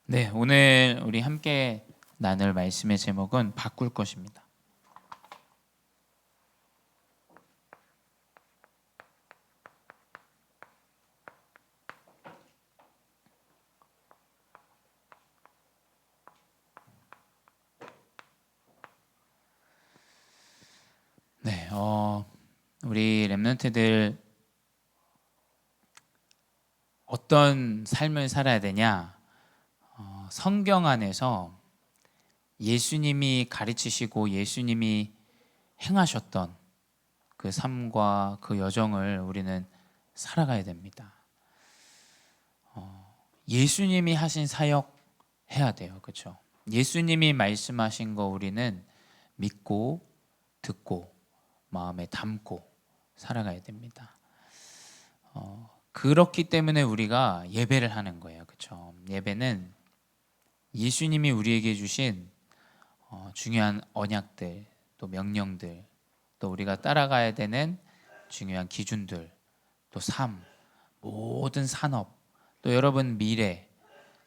네, 오늘 우리 함께 나눌 말씀의 제목은 바꿀 것입니다. 네, 우리 렘넌트들 어떤 삶을 살아야 되냐? 성경 안에서 예수님이 가르치시고 예수님이 행하셨던 그 삶과 그 여정을 우리는 살아가야 됩니다. 예수님이 하신 사역 해야 돼요, 그렇죠? 예수님이 말씀하신 거 우리는 믿고 듣고 마음에 담고 살아가야 됩니다. 그렇기 때문에 우리가 예배를 하는 거예요, 그렇죠? 예배는 예수님이 우리에게 주신 중요한 언약들, 또 명령들, 또 우리가 따라가야 되는 중요한 기준들, 또 삶, 모든 산업, 또 여러분 미래,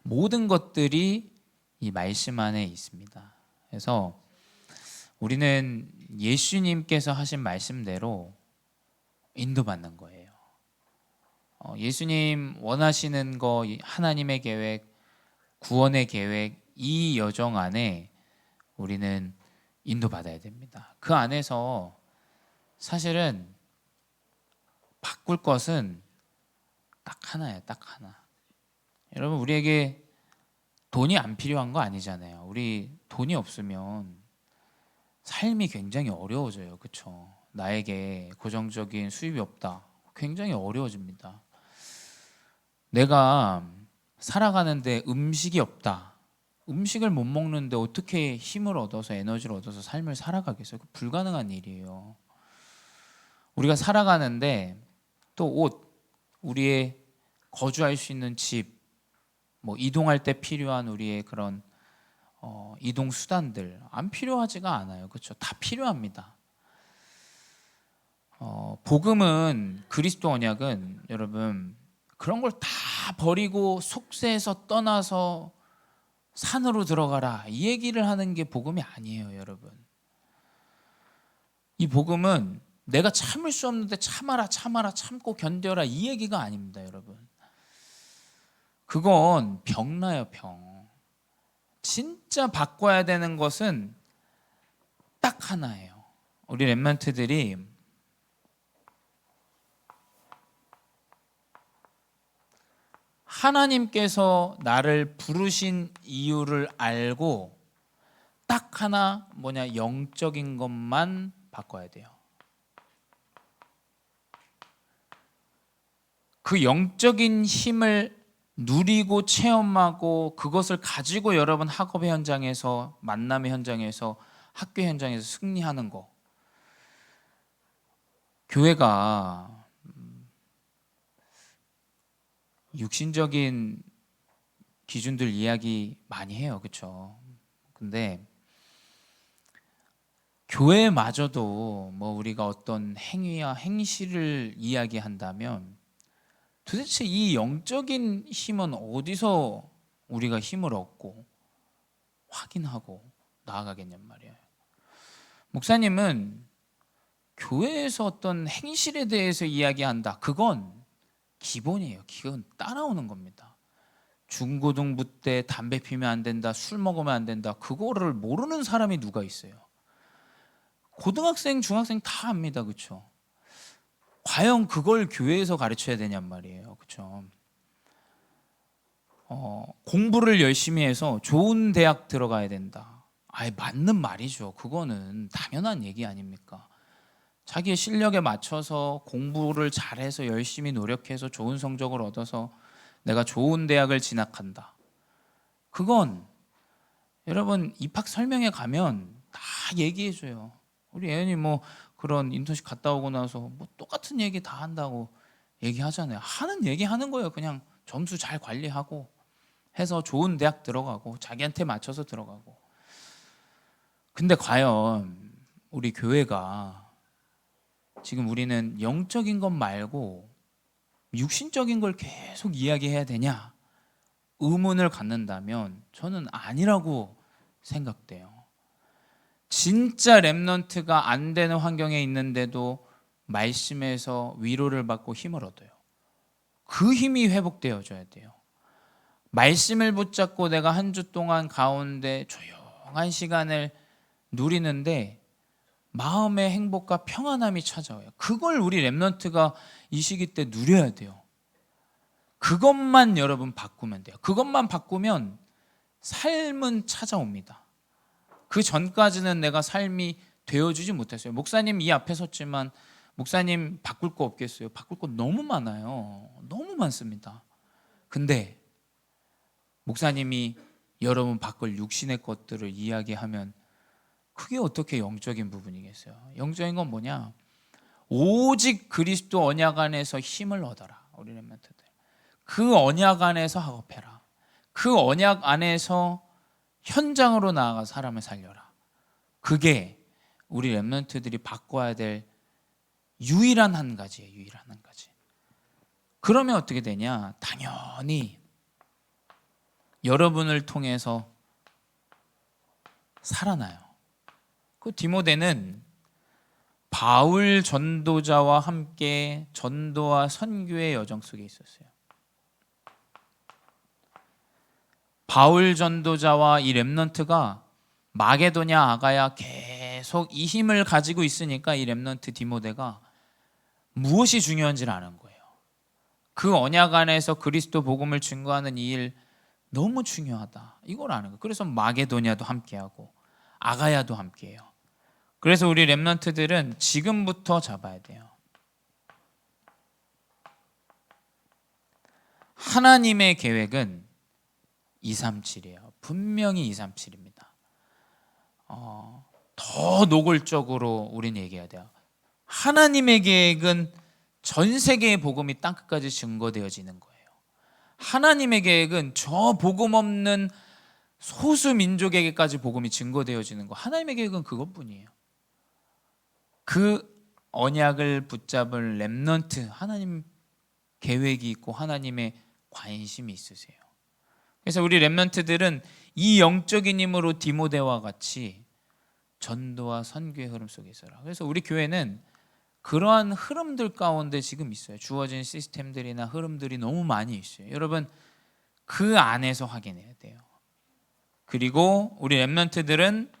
모든 것들이 이 말씀 안에 있습니다. 그래서 우리는 예수님께서 하신 말씀대로 인도받는 거예요. 예수님 원하시는 거, 하나님의 계획, 구원의 계획, 이 여정 안에 우리는 인도받아야 됩니다. 그 안에서 사실은 바꿀 것은 딱 하나예요, 딱 하나. 여러분, 우리에게 돈이 안 필요한 거 아니잖아요. 우리 돈이 없으면 삶이 굉장히 어려워져요, 그렇죠? 나에게 고정적인 수입이 없다, 굉장히 어려워집니다. 내가 살아가는데 음식이 없다, 음식을 못 먹는데 어떻게 힘을 얻어서 에너지를 얻어서 삶을 살아가겠어요? 불가능한 일이에요. 우리가 살아가는데 또 옷, 우리의 거주할 수 있는 집, 뭐 이동할 때 필요한 우리의 그런 이동 수단들 안 필요하지가 않아요, 그렇죠? 다 필요합니다. 복음은, 그리스도 언약은 여러분 그런 걸 다 버리고 속세에서 떠나서 산으로 들어가라, 이 얘기를 하는 게 복음이 아니에요, 여러분. 이 복음은 내가 참을 수 없는데 참아라, 참아라, 참고 견뎌라, 이 얘기가 아닙니다, 여러분. 그건 병나요, 병. 진짜 바꿔야 되는 것은 딱 하나예요. 우리 렘넌트들이 하나님께서 나를 부르신 이유를 알고 딱 하나, 뭐냐, 영적인 것만 바꿔야 돼요. 그 영적인 힘을 누리고 체험하고 그것을 가지고 여러분 학업의 현장에서, 만남의 현장에서, 학교 현장에서 승리하는 거. 교회가 육신적인 기준들 이야기 많이 해요, 그렇죠? 근데 교회마저도 뭐 우리가 어떤 행위와 행실을 이야기한다면 도대체 이 영적인 힘은 어디서 우리가 힘을 얻고 확인하고 나아가겠냔 말이에요. 목사님은 교회에서 어떤 행실에 대해서 이야기한다, 그건 기본이에요. 그건 따라오는 겁니다. 중고등부 때 담배 피면 안 된다, 술 먹으면 안 된다, 그거를 모르는 사람이 누가 있어요? 고등학생, 중학생 다 압니다, 그렇죠? 과연 그걸 교회에서 가르쳐야 되냔 말이에요, 그렇죠? 공부를 열심히 해서 좋은 대학 들어가야 된다, 아예 맞는 말이죠. 그거는 당연한 얘기 아닙니까? 자기의 실력에 맞춰서 공부를 잘해서 열심히 노력해서 좋은 성적을 얻어서 내가 좋은 대학을 진학한다, 그건 여러분 입학 설명회 가면 다 얘기해줘요. 우리 애연이 뭐 그런 인턴십 갔다 오고 나서 뭐 똑같은 얘기 다 한다고 얘기하잖아요. 하는 얘기 하는 거예요. 그냥 점수 잘 관리하고 해서 좋은 대학 들어가고 자기한테 맞춰서 들어가고. 근데 과연 우리 교회가 지금 우리는 영적인 것 말고 육신적인 걸 계속 이야기해야 되냐? 의문을 갖는다면 저는 아니라고 생각돼요. 진짜 렘넌트가 안 되는 환경에 있는데도 말씀에서 위로를 받고 힘을 얻어요. 그 힘이 회복되어져야 돼요. 말씀을 붙잡고 내가 한 주 동안 가운데 조용한 시간을 누리는데 마음의 행복과 평안함이 찾아와요. 그걸 우리 렘넌트가 이 시기 때 누려야 돼요. 그것만 여러분 바꾸면 돼요. 그것만 바꾸면 삶은 찾아옵니다. 그 전까지는 내가 삶이 되어주지 못했어요. 목사님 이 앞에 섰지만 목사님 바꿀 거 없겠어요? 바꿀 거 너무 많아요. 너무 많습니다. 근데 목사님이 여러분 바꿀 육신의 것들을 이야기하면 그게 어떻게 영적인 부분이겠어요? 영적인 건 뭐냐? 오직 그리스도 언약 안에서 힘을 얻어라. 우리 렘넌트들. 그 언약 안에서 학업해라. 그 언약 안에서 현장으로 나아가 사람을 살려라. 그게 우리 렘넌트들이 바꿔야 될 유일한 한 가지예요. 유일한 한 가지. 그러면 어떻게 되냐? 당연히 여러분을 통해서 살아나요. 그 디모데는 바울 전도자와 함께 전도와 선교의 여정 속에 있었어요. 바울 전도자와 이 렘넌트가 마게도냐 아가야 계속 이 힘을 가지고 있으니까 이 렘넌트 디모데가 무엇이 중요한지를 아는 거예요. 그 언약 안에서 그리스도 복음을 증거하는 이 일 너무 중요하다. 이걸 아는 거예요. 그래서 마게도냐도 함께하고 아가야도 함께해요. 그래서 우리 렘넌트들은 지금부터 잡아야 돼요. 하나님의 계획은 237이에요. 분명히 237입니다. 더 노골적으로 우리는 얘기해야 돼요. 하나님의 계획은 전 세계의 복음이 땅끝까지 증거되어지는 거예요. 하나님의 계획은 저 복음 없는 소수 민족에게까지 복음이 증거되어지는 거. 하나님의 계획은 그것뿐이에요. 그 언약을 붙잡을 렘넌트, 하나님 계획이 있고 하나님의 관심이 있으세요. 그래서 우리 렘넌트들은 이 영적인 힘으로 디모데와 같이 전도와 선교의 흐름 속에 있어라. 그래서 우리 교회는 그러한 흐름들 가운데 지금 있어요. 주어진 시스템들이나 흐름들이 너무 많이 있어요. 여러분 그 안에서 확인해야 돼요. 그리고 우리 렘넌트들은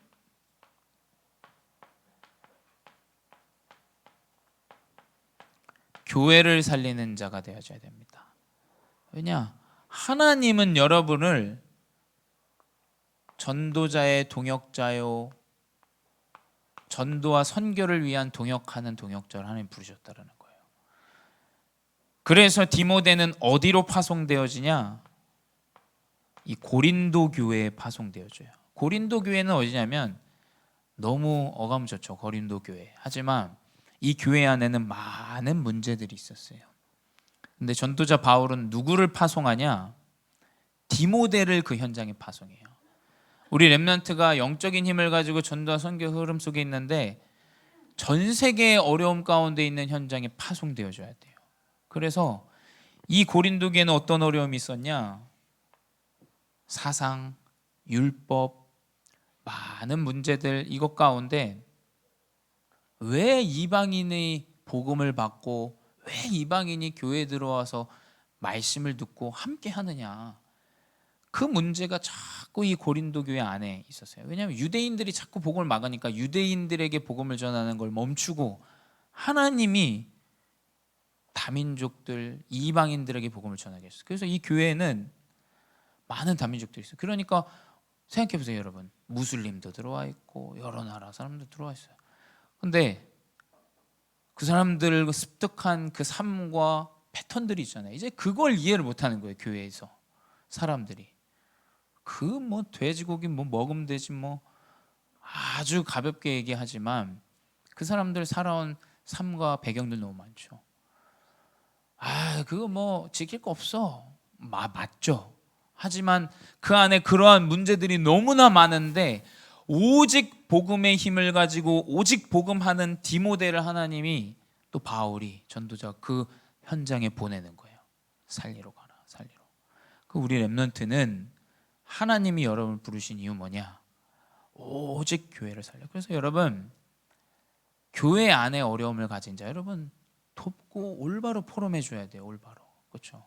교회를 살리는 자가 되어줘야 됩니다. 왜냐? 하나님은 여러분을 전도자의 동역자요, 전도와 선교를 위한 동역하는 동역자를 하나님 부르셨다라는 거예요. 그래서 디모데는 어디로 파송되어지냐? 이 고린도 교회에 파송되어져요. 고린도 교회는 어디냐면 너무 어감 좋죠. 고린도 교회. 하지만 이 교회 안에는 많은 문제들이 있었어요. 근데 전도자 바울은 누구를 파송하냐? 디모데를 그 현장에 파송해요. 우리 렘넌트가 영적인 힘을 가지고 전도와 선교 흐름 속에 있는데 전 세계의 어려움 가운데 있는 현장에 파송되어줘야 돼요. 그래서 이 고린도 교회는 어떤 어려움이 있었냐? 사상, 율법, 많은 문제들 이것 가운데 왜 이방인의 복음을 받고 왜 이방인이 교회에 들어와서 말씀을 듣고 함께 하느냐? 그 문제가 자꾸 이 고린도 교회 안에 있었어요. 왜냐하면 유대인들이 자꾸 복음을 막으니까 유대인들에게 복음을 전하는 걸 멈추고 하나님이 다민족들, 이방인들에게 복음을 전하게 했어요. 그래서 이 교회에는 많은 다민족들이 있어요. 그러니까 생각해 보세요, 여러분. 무슬림도 들어와 있고 여러 나라 사람도 들어와 있어요. 근데 그 사람들 습득한 그 삶과 패턴들이 있잖아요. 이제 그걸 이해를 못하는 거예요. 교회에서 사람들이 그 뭐 돼지고기 뭐 먹으면 되지 뭐 아주 가볍게 얘기하지만 그 사람들 살아온 삶과 배경들 너무 많죠. 그거 뭐 지킬 거 없어. 맞죠. 하지만 그 안에 그러한 문제들이 너무나 많은데 오직 복음의 힘을 가지고 오직 복음하는 디모데를 하나님이 또 바울이 전도자 그 현장에 보내는 거예요. 살리러 가라, 살리러. 우리 렘넌트는 하나님이 여러분을 부르신 이유 뭐냐? 오직 교회를 살려. 그래서 여러분, 교회 안에 어려움을 가진 자 여러분 돕고 올바로 포럼해 줘야 돼요. 올바로. 그렇죠?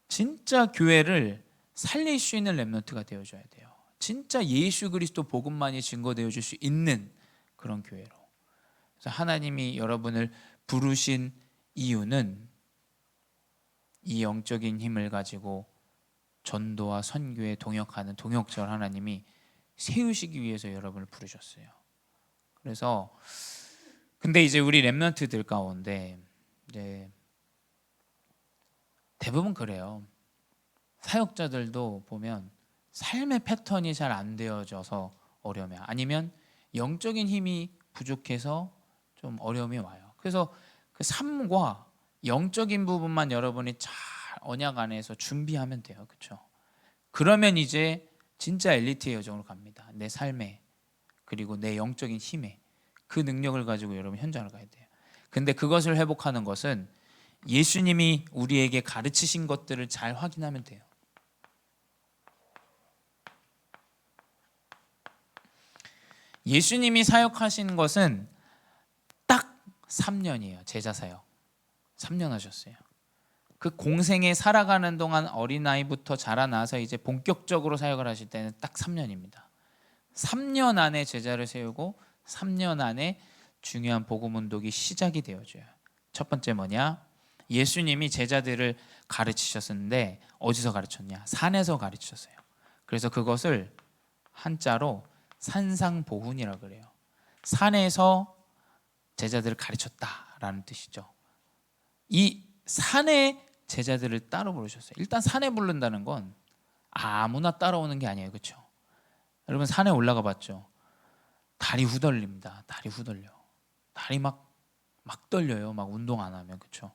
진짜 교회를 살릴 수 있는 렘넌트가 되어줘야 돼요. 진짜 예수 그리스도 복음만이 증거되어 줄 수 있는 그런 교회로. 그래서 하나님이 여러분을 부르신 이유는 이 영적인 힘을 가지고 전도와 선교에 동역하는 동역자를 하나님이 세우시기 위해서 여러분을 부르셨어요. 그래서 근데 이제 우리 렘넌트들 가운데 이제 대부분 그래요. 사역자들도 보면 삶의 패턴이 잘 안 되어져서 어려움이, 아니면 영적인 힘이 부족해서 좀 어려움이 와요. 그래서 그 삶과 영적인 부분만 여러분이 잘 언약 안에서 준비하면 돼요. 그렇죠? 그러면 이제 진짜 엘리트의 여정으로 갑니다. 내 삶에, 그리고 내 영적인 힘에 그 능력을 가지고 여러분 현장을 가야 돼요. 근데 그것을 회복하는 것은 예수님이 우리에게 가르치신 것들을 잘 확인하면 돼요. 예수님이 사역하신 것은 딱 3년이에요. 제자 사역 3년 하셨어요. 그 공생에 살아가는 동안 어린아이부터 자라나서 이제 본격적으로 사역을 하실 때는 딱 3년입니다. 3년 안에 제자를 세우고 3년 안에 중요한 복음 운동이 시작이 되어져요. 첫 번째 뭐냐? 예수님이 제자들을 가르치셨는데 어디서 가르쳤냐? 산에서 가르치셨어요. 그래서 그것을 한자로 산상보훈이라고 그래요. 산에서 제자들을 가르쳤다라는 뜻이죠. 이 산에 제자들을 따로 부르셨어요. 일단 산에 부른다는 건 아무나 따라오는 게 아니에요. 그렇죠? 여러분 산에 올라가 봤죠? 다리 후덜립니다. 다리 후덜려. 다리 막 떨려요. 막 운동 안 하면. 그렇죠?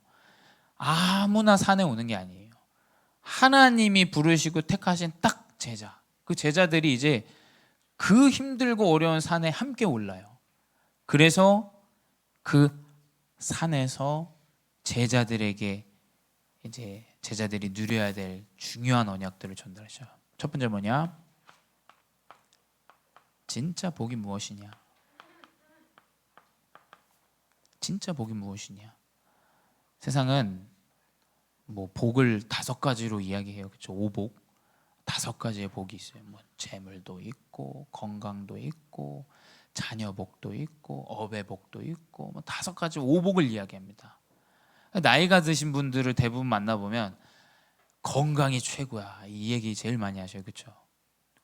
아무나 산에 오는 게 아니에요. 하나님이 부르시고 택하신 딱 제자. 그 제자들이 이제 그 힘들고 어려운 산에 함께 올라요. 그래서 그 산에서 제자들에게 이제 제자들이 누려야 될 중요한 언약들을 전달하셔요. 첫 번째 뭐냐? 진짜 복이 무엇이냐? 진짜 복이 무엇이냐? 세상은 뭐 복을 5가지로 이야기해요. 그렇죠? 오복. 5가지의 복이 있어요. 뭐 재물도 있고 건강도 있고 자녀 복도 있고 업의 복도 있고 뭐 5가지 오복을 이야기합니다. 나이가 드신 분들을 대부분 만나보면 건강이 최고야 이 얘기 제일 많이 하셔요. 그렇죠?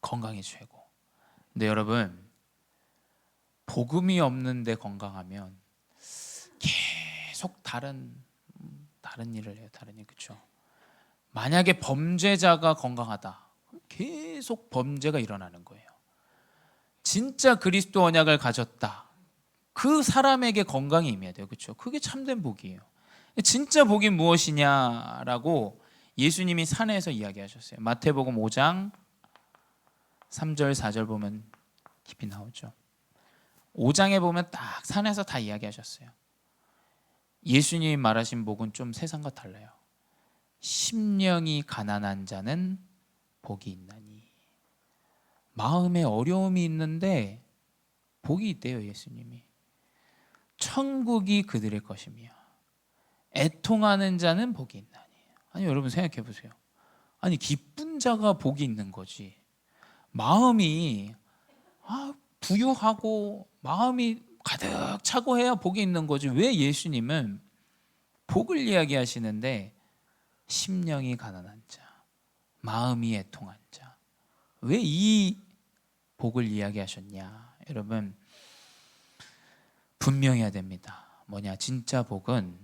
건강이 최고. 근데 여러분 복음이 없는데 건강하면 계속 다른 일을 해요. 다른 일. 그렇죠? 만약에 범죄자가 건강하다, 계속 범죄가 일어나는 거예요. 진짜 그리스도 언약을 가졌다, 그 사람에게 건강이 임해야 돼요. 그렇죠? 그게 참된 복이에요. 진짜 복이 무엇이냐라고 예수님이 산에서 이야기하셨어요. 마태복음 5장 3절 4절 보면 깊이 나오죠. 5장에 보면 딱 산에서 다 이야기하셨어요. 예수님이 말하신 복은 좀 세상과 달라요. 심령이 가난한 자는 복이 있나니. 마음에 어려움이 있는데 복이 있대요. 예수님이. 천국이 그들의 것이며 애통하는 자는 복이 있나니. 아니 여러분 생각해 보세요. 아니 기쁜 자가 복이 있는 거지. 마음이 부유하고 마음이 가득 차고 해야 복이 있는 거지. 왜 예수님은 복을 이야기하시는데 심령이 가난한 자, 마음이 애통한 자, 왜 이 복을 이야기하셨냐? 여러분 분명해야 됩니다. 뭐냐? 진짜 복은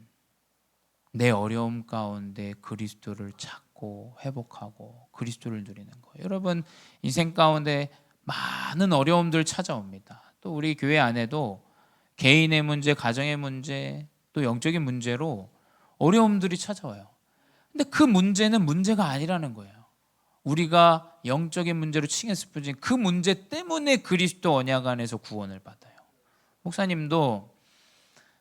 내 어려움 가운데 그리스도를 찾고 회복하고 그리스도를 누리는 거예요. 여러분 인생 가운데 많은 어려움들 찾아옵니다. 또 우리 교회 안에도 개인의 문제, 가정의 문제, 또 영적인 문제로 어려움들이 찾아와요. 근데 그 문제는 문제가 아니라는 거예요. 우리가 영적인 문제로 칭했을 뿐이지 그 문제 때문에 그리스도 언약 안에서 구원을 받아요. 목사님도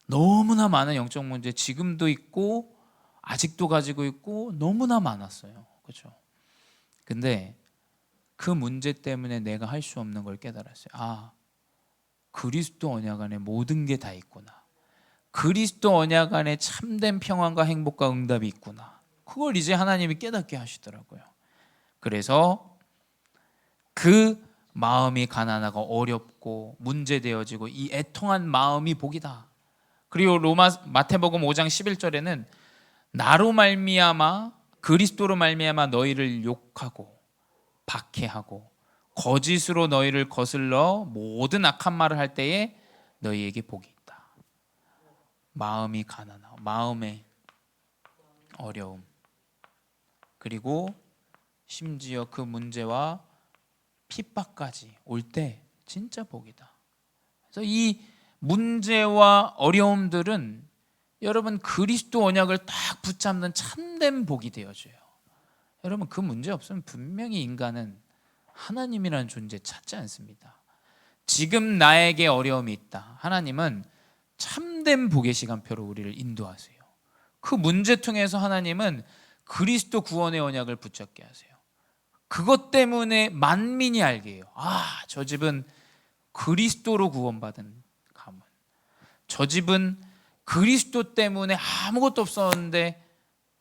너무나 많은 영적 문제 지금도 있고 아직도 가지고 있고 너무나 많았어요. 그렇죠? 근데 그 문제 때문에 내가 할 수 없는 걸 깨달았어요. 아, 그리스도 언약 안에 모든 게 다 있구나. 그리스도 언약 안에 참된 평안과 행복과 응답이 있구나. 그걸 이제 하나님이 깨닫게 하시더라고요. 그래서 그 마음이 가난하고 어렵고 문제되어지고 이 애통한 마음이 복이다. 그리고 마태복음 5장 11절에는 나로 말미암아 그리스도로 말미암아 너희를 욕하고 박해하고 거짓으로 너희를 거슬러 모든 악한 말을 할 때에 너희에게 복이 있다. 마음이 가난하고 마음의 어려움, 그리고 심지어 그 문제와 핍박까지 올 때 진짜 복이다. 그래서 이 문제와 어려움들은 여러분 그리스도 언약을 딱 붙잡는 참된 복이 되어줘요. 여러분 그 문제 없으면 분명히 인간은 하나님이라는 존재 찾지 않습니다. 지금 나에게 어려움이 있다. 하나님은 참된 복의 시간표로 우리를 인도하세요. 그 문제 통해서 하나님은 그리스도 구원의 언약을 붙잡게 하세요. 그것 때문에 만민이 알게 해요. 아, 저 집은 그리스도로 구원받은 가문. 저 집은 그리스도 때문에 아무것도 없었는데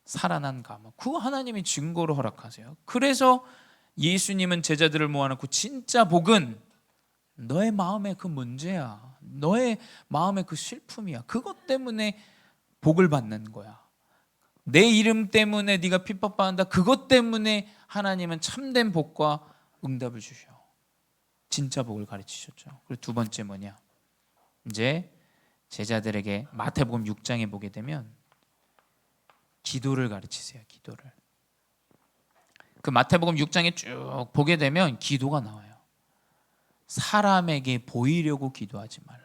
살아난 가문. 그거 하나님이 증거로 허락하세요. 그래서 예수님은 제자들을 모아놓고 진짜 복은 너의 마음의 그 문제야. 너의 마음의 그 슬픔이야. 그것 때문에 복을 받는 거야. 내 이름 때문에 네가 핍박받는다. 그것 때문에 하나님은 참된 복과 응답을 주셔. 진짜 복을 가르치셨죠. 그리고 두 번째 뭐냐? 이제 제자들에게 마태복음 6장에 보게 되면 기도를 가르치세요. 기도를. 그 마태복음 6장에 쭉 보게 되면 기도가 나와요. 사람에게 보이려고 기도하지 말라.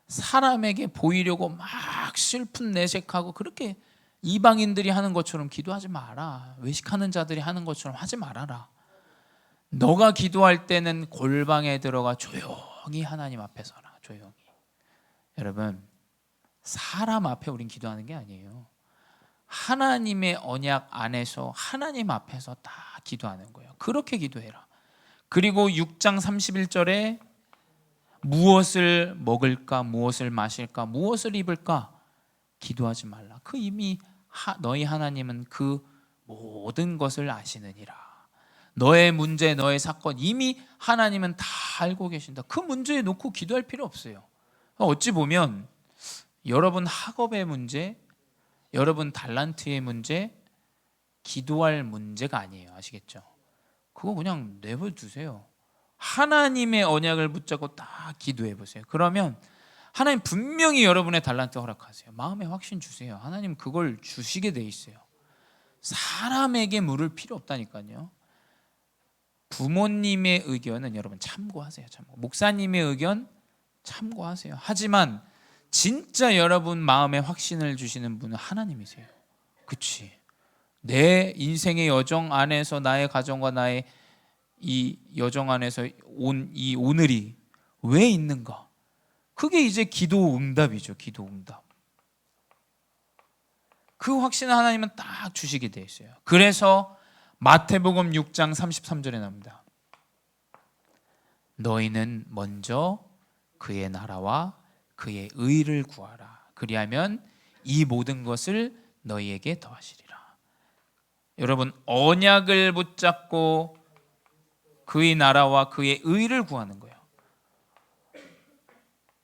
사람에게 보이려고 막 슬픈 내색하고 그렇게 이방인들이 하는 것처럼 기도하지 마라. 외식하는 자들이 하는 것처럼 하지 말아라. 너가 기도할 때는 골방에 들어가 조용히 하나님 앞에 서라. 조용히. 여러분, 사람 앞에 우린 기도하는 게 아니에요. 하나님의 언약 안에서 하나님 앞에서 다 기도하는 거예요. 그렇게 기도해라. 그리고 6장 31절에 무엇을 먹을까, 무엇을 마실까, 무엇을 입을까 기도하지 말라. 그 이미 너희 하나님은 그 모든 것을 아시느니라. 너의 문제, 너의 사건 이미 하나님은 다 알고 계신다. 그 문제에 놓고 기도할 필요 없어요. 어찌 보면 여러분 학업의 문제, 여러분 달란트의 문제, 기도할 문제가 아니에요. 아시겠죠? 그거 그냥 내버려두세요. 하나님의 언약을 붙잡고 딱 기도해 보세요. 그러면 하나님 분명히 여러분의 달란트 허락하세요. 마음의 확신 주세요. 하나님 그걸 주시게 돼 있어요. 사람에게 물을 필요 없다니까요. 부모님의 의견은 여러분 참고하세요. 참고. 목사님의 의견 참고하세요. 하지만 진짜 여러분 마음에 확신을 주시는 분은 하나님이세요. 그치? 내 인생의 여정 안에서 나의 가정과 나의 이 여정 안에서 온 이 오늘이 왜 있는가? 그게 이제 기도 응답이죠. 기도 응답. 그 확신을 하나님은 딱 주시게 돼 있어요. 그래서 마태복음 6장 33절에 나옵니다. 너희는 먼저 그의 나라와 그의 의를 구하라. 그리하면 이 모든 것을 너희에게 더하시리라. 여러분 언약을 붙잡고 그의 나라와 그의 의를 구하는 거예요.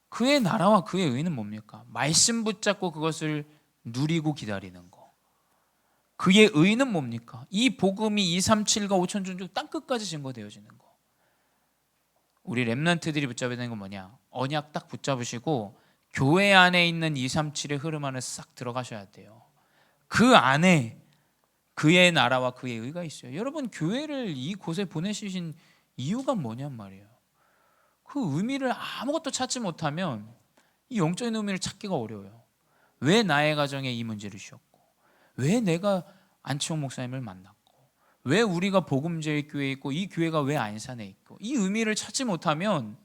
그의 나라와 그의 의는 뭡니까? 말씀 붙잡고 그것을 누리고 기다리는 거. 그의 의는 뭡니까? 이 복음이 237과 5,000종 중 땅끝까지 증거되어지는 거. 우리 렘넌트들이 붙잡아야 되는 건 뭐냐? 언약 딱 붙잡으시고 교회 안에 있는 237의 흐름 안에 싹 들어가셔야 돼요. 그 안에 그의 나라와 그의 의가 있어요. 여러분 교회를 이곳에 보내주신 이유가 뭐냔 말이에요. 그 의미를 아무것도 찾지 못하면 이 영적인 의미를 찾기가 어려워요. 왜 나의 가정에 이 문제를 주셨고, 왜 내가 안치홍 목사님을 만났고, 왜 우리가 복음제의 교회에 있고 이 교회가 왜 안산에 있고, 이 의미를 찾지 못하면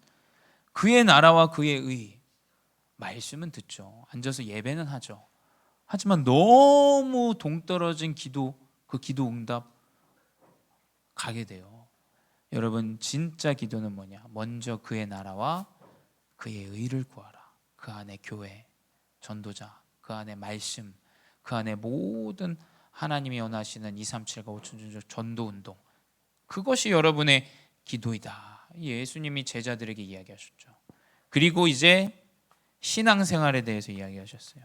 그의 나라와 그의 의, 말씀은 듣죠. 앉아서 예배는 하죠. 하지만 너무 동떨어진 기도, 그 기도 응답 가게 돼요. 여러분, 진짜 기도는 뭐냐? 먼저 그의 나라와 그의 의를 구하라. 그 안에 교회, 전도자, 그 안에 말씀, 그 안에 모든 하나님이 원하시는 237과 5천주족 전도운동, 그것이 여러분의 기도이다. 예수님이 제자들에게 이야기하셨죠. 그리고 이제 신앙생활에 대해서 이야기하셨어요.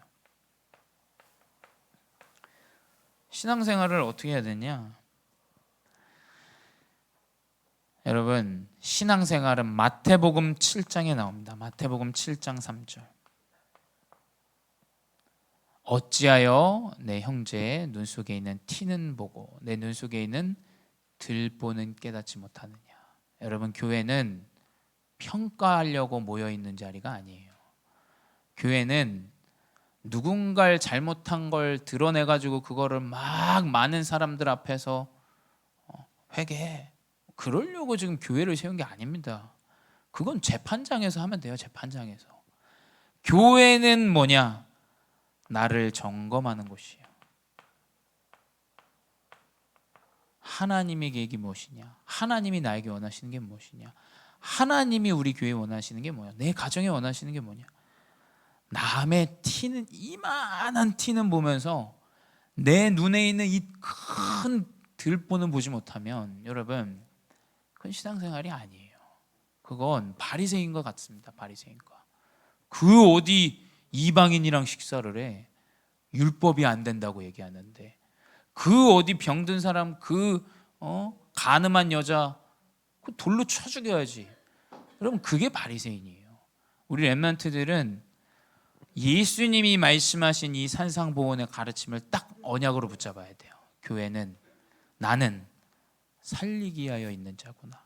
신앙생활을 어떻게 해야 되냐? 여러분, 신앙생활은 마태복음 7장에 나옵니다. 마태복음 7장 3절. 어찌하여 내 형제의 눈 속에 있는 티는 보고 내 눈 속에 있는 들보는 깨닫지 못하느냐. 여러분, 교회는 평가하려고 모여 있는 자리가 아니에요. 교회는 누군가를 잘못한 걸 드러내가지고 그거를 막 많은 사람들 앞에서 회개해, 그러려고 지금 교회를 세운 게 아닙니다. 그건 재판장에서 하면 돼요. 재판장에서. 교회는 뭐냐? 나를 점검하는 곳이에요. 하나님의 계획이 무엇이냐? 하나님이 나에게 원하시는 게 무엇이냐? 하나님이 우리 교회에 원하시는 게 뭐냐? 내 가정에 원하시는 게 뭐냐? 남의 티는, 이만한 티는 보면서 내 눈에 있는 이 큰 들보는 보지 못하면, 여러분, 그건 신앙생활이 아니에요. 그건 바리새인과 같습니다. 바리새인과. 그 어디 이방인이랑 식사를 해? 율법이 안 된다고 얘기하는데, 그 어디 병든 사람, 가늠한 여자, 그 돌로 쳐 죽여야지. 여러분, 그게 바리새인이에요. 우리 렘넌트들은 예수님이 말씀하신 이 산상보훈의 가르침을 딱 언약으로 붙잡아야 돼요. 교회는 나는 살리기 위하여 있는 자구나.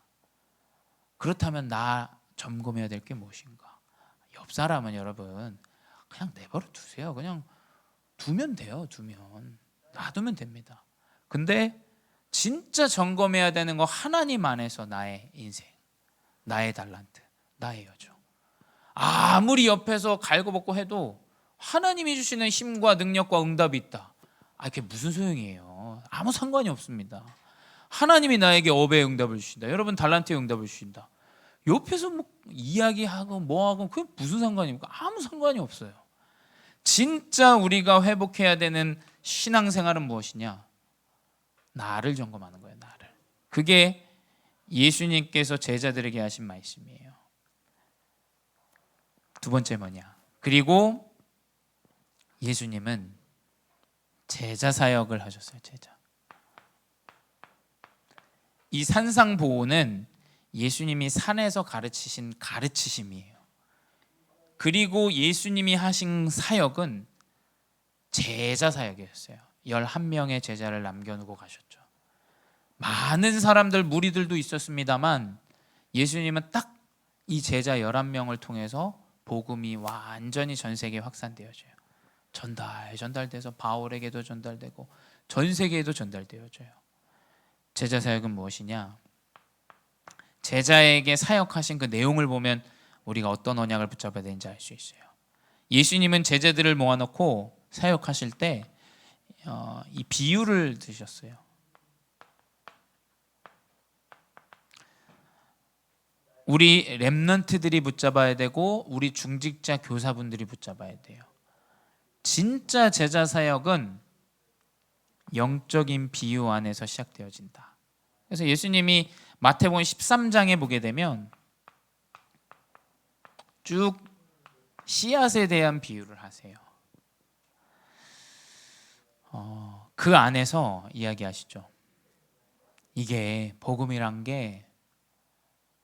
그렇다면 나 점검해야 될 게 무엇인가? 옆 사람은 여러분 그냥 내버려 두세요. 그냥 두면 돼요. 놔두면 됩니다. 근데 진짜 점검해야 되는 거, 하나님 안에서 나의 인생, 나의 달란트, 나의 여정. 아무리 옆에서 갈고벗고 해도 하나님이 주시는 힘과 능력과 응답이 있다. 그게 무슨 소용이에요? 아무 상관이 없습니다. 하나님이 나에게 업의 응답을 주신다. 여러분, 달란트의 응답을 주신다. 옆에서 뭐 이야기하고 뭐하고 그게 무슨 상관입니까? 아무 상관이 없어요. 진짜 우리가 회복해야 되는 신앙생활은 무엇이냐? 나를 점검하는 거예요. 나를. 그게 예수님께서 제자들에게 하신 말씀이에요. 두 번째 뭐냐? 그리고 예수님은 제자 사역을 하셨어요. 제자. 이 산상보훈은 예수님이 산에서 가르치신 가르치심이에요. 그리고 예수님이 하신 사역은 제자 사역이었어요. 11명의 제자를 남겨놓고 가셨죠. 많은 사람들, 무리들도 있었습니다만 예수님은 딱 이 제자 11명을 통해서 복음이 완전히 전 세계에 확산되어져요. 전달돼서 바울에게도 전달되고 전 세계에도 전달되어져요. 제자 사역은 무엇이냐? 제자에게 사역하신 그 내용을 보면 우리가 어떤 언약을 붙잡아야 되는지 알 수 있어요. 예수님은 제자들을 모아놓고 사역하실 때 이 비유를 드셨어요. 우리 렘넌트들이 붙잡아야 되고 우리 중직자 교사분들이 붙잡아야 돼요. 진짜 제자 사역은 영적인 비유 안에서 시작되어진다. 그래서 예수님이 마태복음 13장에 보게 되면 쭉 씨앗에 대한 비유를 하세요. 그 안에서 이야기하시죠. 이게 복음이란 게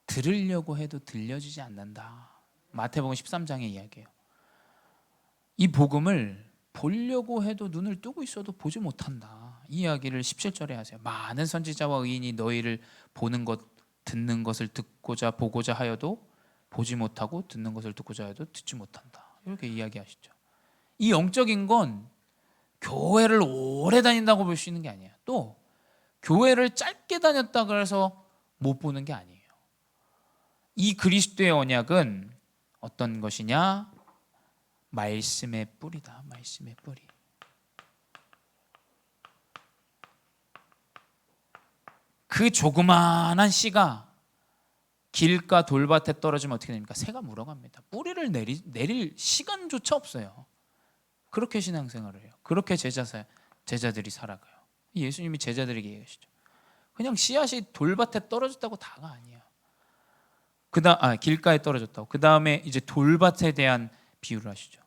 들으려고 해도 들려지지 않는다. 마태복음 13장의 이야기예요. 이 복음을 보려고 해도 눈을 뜨고 있어도 보지 못한다. 이 이야기를 17절에 하세요. 많은 선지자와 의인이 너희를 보는 것, 듣는 것을 듣고자 보고자 하여도 보지 못하고 듣는 것을 듣고자 해도 듣지 못한다. 이렇게 이야기하시죠. 이 영적인 건 교회를 오래 다닌다고 볼 수 있는 게 아니에요. 또 교회를 짧게 다녔다 그래서 못 보는 게 아니에요. 이 그리스도의 언약은 어떤 것이냐? 말씀의 뿌리다. 말씀의 뿌리. 그 조그마한 씨가 길가 돌밭에 떨어지면 어떻게 됩니까? 새가 물어갑니다. 뿌리를 내릴 시간조차 없어요. 그렇게 신앙생활을 해요. 그렇게 제자들이 살아가요. 예수님이 제자들에게 얘기하시죠. 그냥 씨앗이 돌밭에 떨어졌다고 다가 아니에요. 길가에 떨어졌다고. 그 다음에 이제 돌밭에 대한 비유를 하시죠.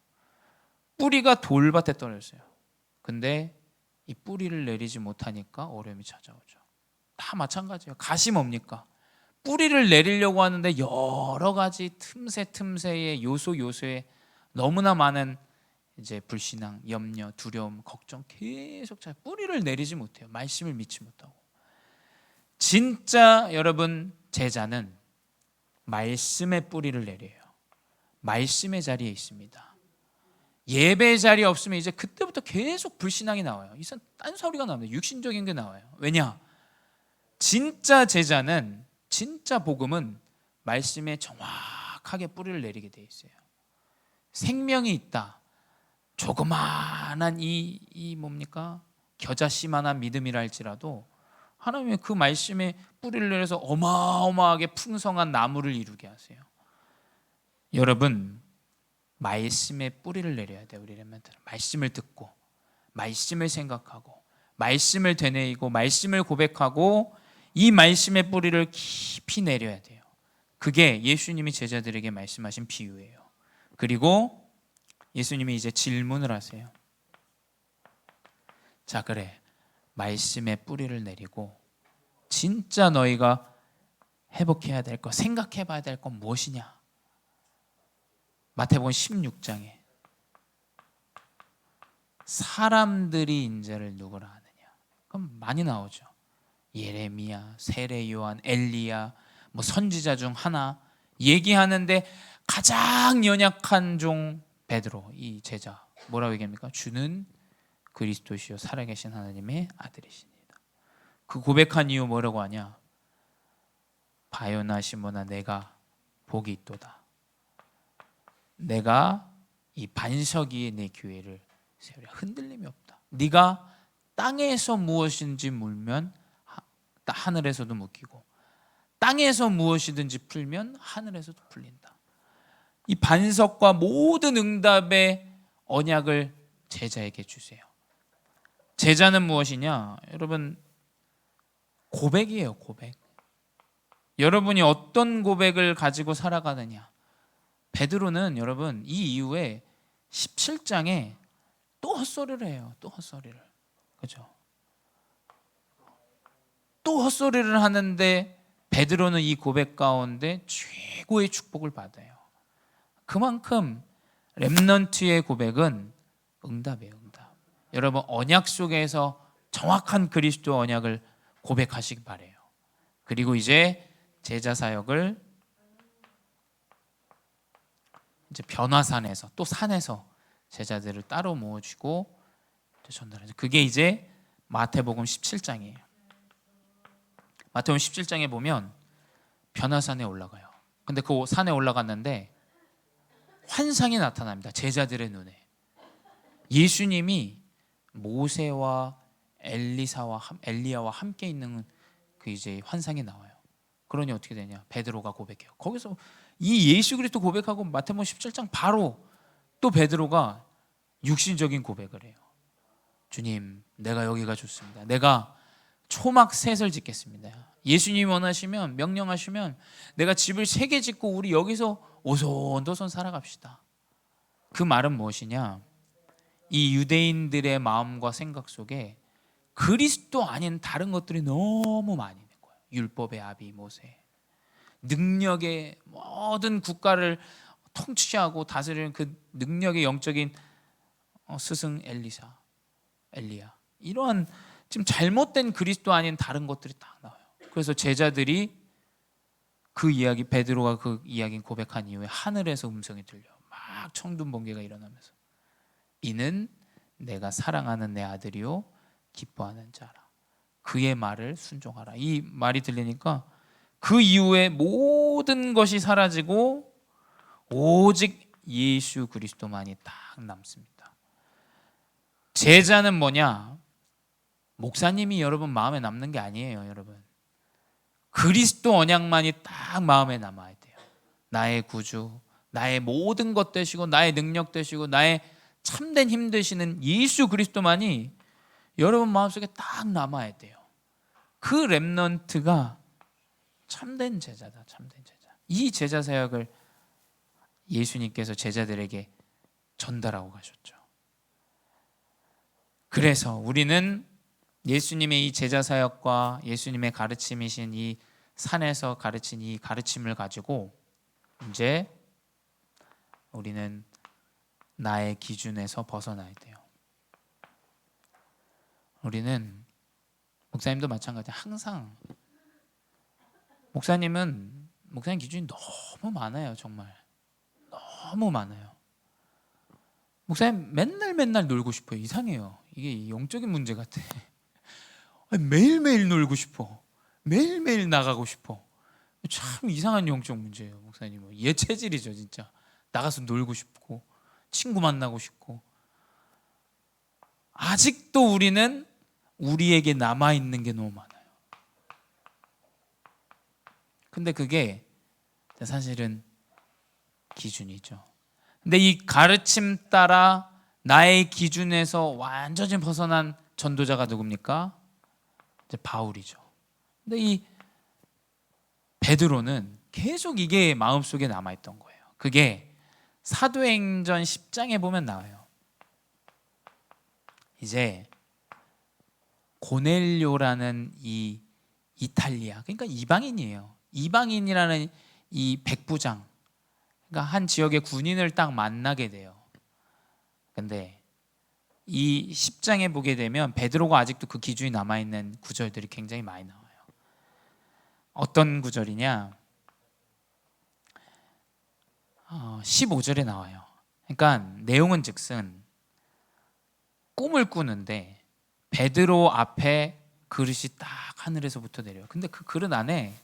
뿌리가 돌밭에 떨어졌어요. 근데 이 뿌리를 내리지 못하니까 어려움이 찾아오죠. 다 마찬가지예요. 갓이 뭡니까? 뿌리를 내리려고 하는데 여러 가지 틈새의 요소에 너무나 많은 이제 불신앙, 염려, 두려움, 걱정 계속 뿌리를 내리지 못해요. 말씀을 믿지 못하고. 진짜 여러분 제자는 말씀의 뿌리를 내려요. 말씀의 자리에 있습니다. 예배 자리에 없으면 이제 그때부터 계속 불신앙이 나와요. 이상 딴소리가 나옵니다. 육신적인 게 나와요. 왜냐? 진짜 제자는, 진짜 복음은 말씀에 정확하게 뿌리를 내리게 돼 있어요. 생명이 있다. 조그마한 이 뭡니까? 겨자씨만한 믿음이라 할지라도 하나님의 그 말씀에 뿌리를 내려서 어마어마하게 풍성한 나무를 이루게 하세요. 여러분, 말씀에 뿌리를 내려야 돼요. 우리 렘넌트는 말씀을 듣고, 말씀을 생각하고, 말씀을 되뇌이고, 말씀을 고백하고, 이 말씀의 뿌리를 깊이 내려야 돼요. 그게 예수님이 제자들에게 말씀하신 비유예요. 그리고 예수님이 이제 질문을 하세요. 자, 그래, 말씀의 뿌리를 내리고 진짜 너희가 회복해야 될 것, 생각해 봐야 될 건 무엇이냐? 마태복음 16장에 사람들이 인자를 누구라 하느냐? 그럼 많이 나오죠. 예레미야, 세례 요한, 엘리야, 뭐 선지자 중 하나 얘기하는데 가장 연약한 종 베드로, 이 제자 뭐라고 얘기합니까? 주는 그리스도시요 살아계신 하나님의 아들이십니다. 그 고백한 이유 뭐라고 하냐? 바요나 시모나 내가 복이 있도다. 내가 이 반석 위에 내 교회를 세우랴. 흔들림이 없다. 네가 땅에서 무엇인지 물면 하늘에서도 묶이고, 땅에서 무엇이든지 풀면 하늘에서도 풀린다. 이 반석과 모든 응답의 언약을 제자에게 주세요. 제자는 무엇이냐? 여러분, 고백이에요. 고백. 여러분이 어떤 고백을 가지고 살아가느냐? 베드로는 여러분 이 이후에 17장에 또 헛소리를 해요. 또 헛소리를. 그죠? 또 헛소리를 하는데 베드로는 이 고백 가운데 최고의 축복을 받아요. 그만큼 렘넌트의 고백은 응답이에요. 응답. 여러분 언약 속에서 정확한 그리스도 언약을 고백하시기 바래요. 그리고 이제 제자 사역을 이제 변화산에서 또 산에서 제자들을 따로 모아주고 전달하죠. 그게 이제 마태복음 17장이에요. 마태복음 17장에 보면 변화산에 올라가요. 근데 그 산에 올라갔는데 환상이 나타납니다. 제자들의 눈에. 예수님이 모세와 엘리야와 함께 있는 그 이제 환상이 나와요. 그러니 어떻게 되냐? 베드로가 고백해요. 거기서 이 예수 그리스도 고백하고 마태복음 17장 바로 또 베드로가 육신적인 고백을 해요. 주님, 내가 여기가 좋습니다. 내가 초막 셋을 짓겠습니다. 예수님이 원하시면, 명령하시면 내가 집을 3개 짓고 우리 여기서 오손도손 살아갑시다. 그 말은 무엇이냐? 이 유대인들의 마음과 생각 속에 그리스도 아닌 다른 것들이 너무 많이 있는 거예요. 율법의 아비 모세, 능력의 모든 국가를 통치하고 다스리는 그 능력의 영적인 스승 엘리야, 이러한 지금 잘못된 그리스도 아닌 다른 것들이 딱 나와요. 그래서 제자들이 그 이야기, 베드로가 그 이야기 고백한 이후에 하늘에서 음성이 들려. 막 청둔 번개가 일어나면서 이는 내가 사랑하는 내 아들이요 기뻐하는 자라. 그의 말을 순종하라. 이 말이 들리니까 그 이후에 모든 것이 사라지고 오직 예수 그리스도만이 딱 남습니다. 제자는 뭐냐? 목사님이 여러분 마음에 남는 게 아니에요. 여러분, 그리스도 언약만이 딱 마음에 남아야 돼요. 나의 구주, 나의 모든 것 되시고 나의 능력 되시고 나의 참된 힘 되시는 예수 그리스도만이 여러분 마음속에 딱 남아야 돼요. 그 렘넌트가 참된 제자다. 참된 제자. 이 제자 사역을 예수님께서 제자들에게 전달하고 가셨죠. 그래서 우리는 예수님의 이 제자 사역과 예수님의 가르침이신 이 산에서 가르친 이 가르침을 가지고 이제 우리는 나의 기준에서 벗어나야 돼요. 우리는 목사님도 마찬가지. 항상 목사님 기준이 너무 많아요. 정말 너무 많아요. 목사님 맨날 놀고 싶어요. 이상해요. 이게 영적인 문제 같아. 매일매일 놀고 싶어. 매일매일 나가고 싶어. 참 이상한 영적 문제예요. 목사님은 얘 체질이죠. 진짜 나가서 놀고 싶고 친구 만나고 싶고. 아직도 우리는 우리에게 남아있는 게 너무 많아요. 근데 그게 사실은 기준이죠. 근데 이 가르침 따라 나의 기준에서 완전히 벗어난 전도자가 누굽니까? 이제 바울이죠. 근데 이 베드로는 계속 이게 마음속에 남아있던 거예요. 그게 사도행전 10장에 보면 나와요. 이제 고넬료라는 이 이탈리아, 그러니까 이방인이에요. 이방인이라는 이 백부장, 그러니까 한 지역의 군인을 딱 만나게 돼요. 근데 이 10장에 보게 되면 베드로가 아직도 그 기준이 남아있는 구절들이 굉장히 많이 나와요. 어떤 구절이냐? 15절에 나와요. 그러니까 내용은 즉슨 꿈을 꾸는데 베드로 앞에 그릇이 딱 하늘에서부터 내려요. 근데 그 그릇 안에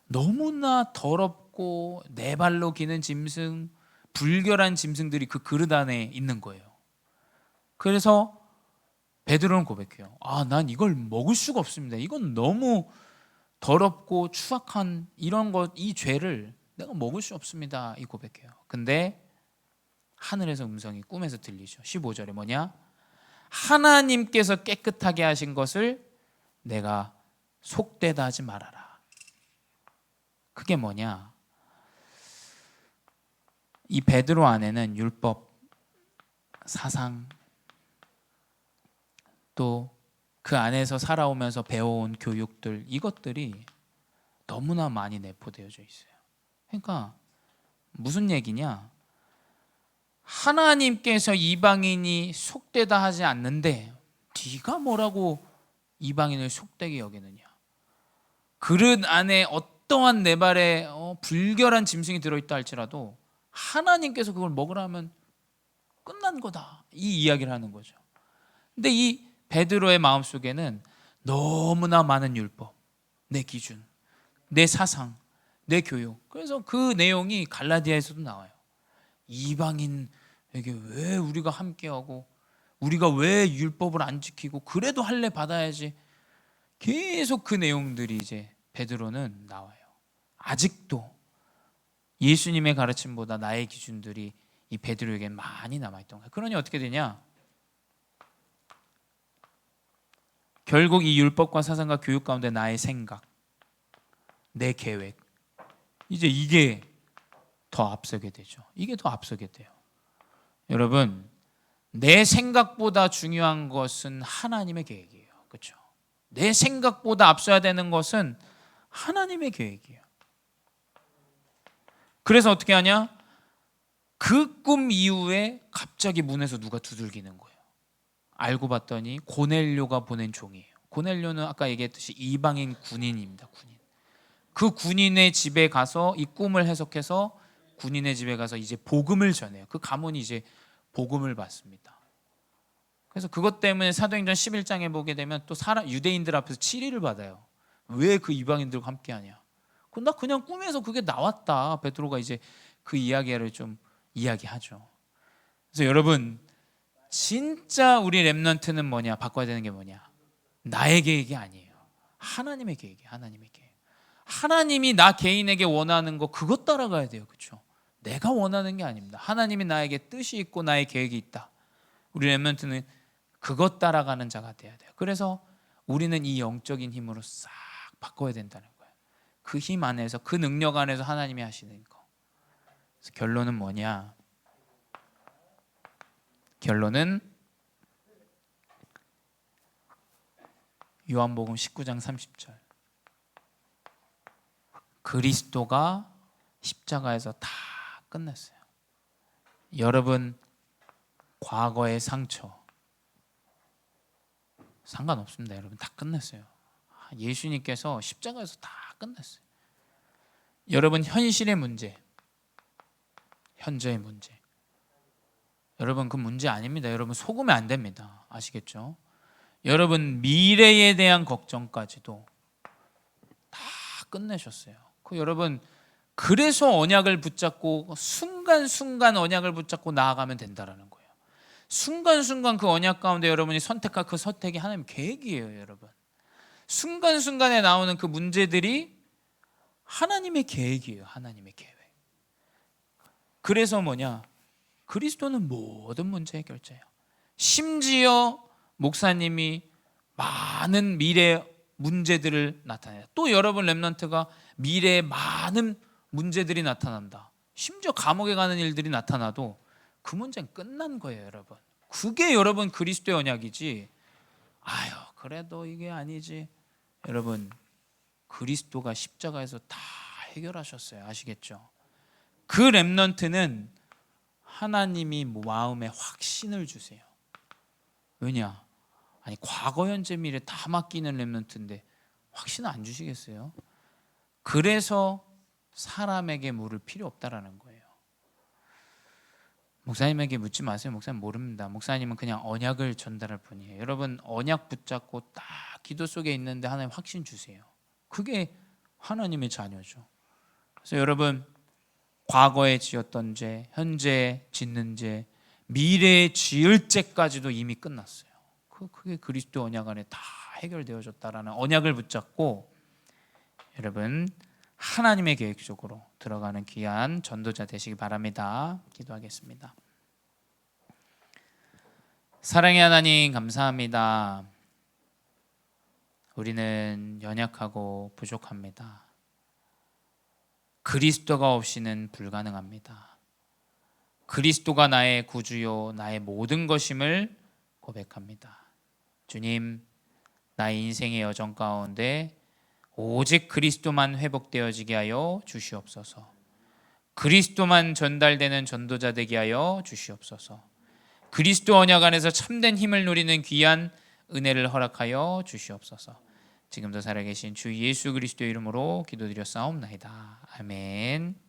너무나 더럽고 네 발로 기는 짐승, 불결한 짐승들이 그 그릇 안에 있는 거예요. 그래서 베드로는 고백해요. 난 이걸 먹을 수가 없습니다. 이건 너무 더럽고 추악한 이런 것, 이 죄를 내가 먹을 수 없습니다. 이 고백해요. 근데 하늘에서 음성이 꿈에서 들리죠. 15절에 뭐냐? 하나님께서 깨끗하게 하신 것을 내가 속되다 하지 말아라. 그게 뭐냐? 이 베드로 안에는 율법, 사상, 또 그 안에서 살아오면서 배워온 교육들, 이것들이 너무나 많이 내포되어져 있어요. 그러니까 무슨 얘기냐? 하나님께서 이방인이 속되다 하지 않는데 네가 뭐라고 이방인을 속되게 여기느냐? 그릇 안에 어떠한 네 발에 불결한 짐승이 들어있다 할지라도 하나님께서 그걸 먹으라면 끝난 거다, 이 이야기를 하는 거죠. 근데 이 베드로의 마음속에는 너무나 많은 율법, 내 기준, 내 사상, 내 교육. 그래서 그 내용이 갈라디아에서도 나와요. 이방인에게 왜 우리가 함께하고 우리가 왜 율법을 안 지키고 그래도 할례 받아야지. 계속 그 내용들이 이제 베드로는 나와요. 아직도 예수님의 가르침보다 나의 기준들이 이 베드로에게 많이 남아있던 거예요. 그러니 어떻게 되냐? 결국 이 율법과 사상과 교육 가운데 나의 생각, 내 계획, 이제 이게 더 앞서게 되죠. 이게 더 앞서게 돼요. 여러분, 내 생각보다 중요한 것은 하나님의 계획이에요. 그렇죠? 내 생각보다 앞서야 되는 것은 하나님의 계획이에요. 그래서 어떻게 하냐? 그 꿈 이후에 갑자기 문에서 누가 두들기는 거예요. 알고 봤더니 고넬료가 보낸 종이에요. 고넬료는 아까 얘기했듯이 이방인 군인입니다. 군인. 그 군인의 집에 가서 이 꿈을 해석해서 군인의 집에 가서 이제 복음을 전해요. 그 가문이 이제 복음을 받습니다. 그래서 그것 때문에 사도행전 11장에 보게 되면 또 유대인들 앞에서 치리를 받아요. 왜 그 이방인들과 함께하냐? 나 그냥 꿈에서 그게 나왔다. 베드로가 이제 그 이야기를 좀 이야기하죠. 그래서 여러분, 진짜 우리 렘넌트는 뭐냐? 바꿔야 되는 게 뭐냐? 나의 계획이 아니에요. 하나님의 계획이에요. 하나님의 계획. 하나님이 나 개인에게 원하는 거 그것 따라가야 돼요. 그렇죠? 내가 원하는 게 아닙니다. 하나님이 나에게 뜻이 있고 나의 계획이 있다. 우리 렘넌트는 그것 따라가는 자가 돼야 돼요. 그래서 우리는 이 영적인 힘으로 싹 바꿔야 된다는 거예요. 그 힘 안에서, 그 능력 안에서 하나님이 하시는 거. 그래서 결론은 뭐냐? 결론은 요한복음 19장 30절. 그리스도가 십자가에서 다 끝냈어요. 여러분, 과거의 상처 상관없습니다. 여러분, 다 끝냈어요. 예수님께서 십자가에서 다 끝냈어요. 여러분, 현실의 문제, 현재의 문제, 여러분 그 문제 아닙니다. 여러분 속으면 안 됩니다. 아시겠죠? 여러분 미래에 대한 걱정까지도 다 끝내셨어요. 여러분 그래서 언약을 붙잡고 순간순간 언약을 붙잡고 나아가면 된다라는 거예요. 순간순간 그 언약 가운데 여러분이 선택한 그 선택이 하나님 계획이에요. 여러분 순간순간에 나오는 그 문제들이 하나님의 계획이에요. 하나님의 계획. 그래서 뭐냐? 그리스도는 모든 문제 해결자예요. 심지어 목사님이 많은 미래 문제들을 나타내요. 또 여러분 렘넌트가 미래에 많은 문제들이 나타난다. 심지어 감옥에 가는 일들이 나타나도 그 문제는 끝난 거예요. 여러분 그게 여러분 그리스도의 언약이지. 아유 그래도 이게 아니지. 여러분 그리스도가 십자가에서 다 해결하셨어요. 아시겠죠? 그 렘넌트는 하나님이 마음에 확신을 주세요. 왜냐? 아니 과거 현재 미래 다 맡기는 렘넌트인데 확신 안 주시겠어요? 그래서 사람에게 물을 필요 없다라는 거예요. 목사님에게 묻지 마세요. 목사님 모릅니다. 목사님은 그냥 언약을 전달할 뿐이에요. 여러분 언약 붙잡고 딱 기도 속에 있는데 하나님 확신 주세요. 그게 하나님의 자녀죠. 그래서 여러분 과거에 지었던 죄, 현재에 짓는 죄, 미래에 지을 죄까지도 이미 끝났어요. 그게 그리스도 언약 안에 다 해결되어졌다라는 언약을 붙잡고 여러분 하나님의 계획 속으로 들어가는 귀한 전도자 되시기 바랍니다. 기도하겠습니다. 사랑의 하나님 감사합니다. 우리는 연약하고 부족합니다. 그리스도가 없이는 불가능합니다. 그리스도가 나의 구주요 나의 모든 것임을 고백합니다. 주님, 나의 인생의 여정 가운데 오직 그리스도만 회복되어지게 하여 주시옵소서. 그리스도만 전달되는 전도자 되게 하여 주시옵소서. 그리스도 언약 안에서 참된 힘을 누리는 귀한 은혜를 허락하여 주시옵소서. 지금도 살아계신 주 예수 그리스도의 이름으로 기도드렸사옵나이다. 아멘.